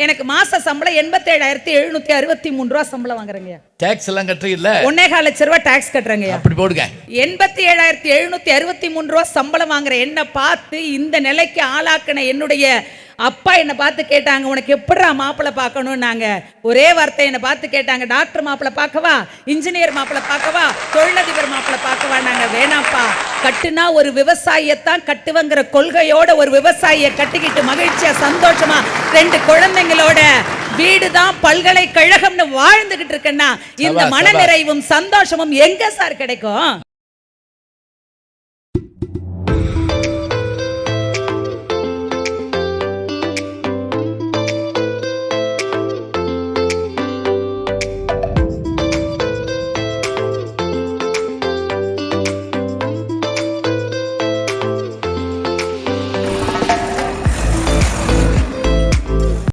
எனக்கு மாச சம்பளம் 87,763 ரூபா சம்பளம் வாங்குறேங்க. டாக்ஸ் எல்லாம் கட்டுறீங்கல்ல? 1.25 லட்சம் ரூபாய் டாக்ஸ் கட்டுறேங்க. அப்படி போடுங்க. 87,763 ரூபா சம்பளம் வாங்குற என்ன பார்த்து இந்த நிலைக்கு ஆளாக்குன என்னுடைய அப்பா என்ன பார்த்து கேட்டாங்க, உனக்கு எப்படா மாப்பிள்ளை பார்க்கணும்னாங்க. ஒரே வார்த்தை என்ன பார்த்து கேட்டாங்க, டாக்டர் மாப்பிள்ளை பார்க்கவா, இன்ஜினியர் மாப்பிள்ளை பார்க்கவா, தொழிலதிபர் மாப்பிள்ளை பார்க்கவா? நாங்க வேணாப்பா, கட்டுனா ஒரு விவசாயியத்தான் கட்டுவங்கிற கொள்கையோட ஒரு விவசாயியை கட்டிக்கிட்டு மகிழ்ச்சியா சந்தோஷமா 2 குழந்தைங்களோட வீடுதான் பல்கலைக்கழகம்னு வாழ்ந்துகிட்டு இருக்கேன்னா இந்த மனநிறைவும் சந்தோஷமும் எங்க சார் கிடைக்கும்?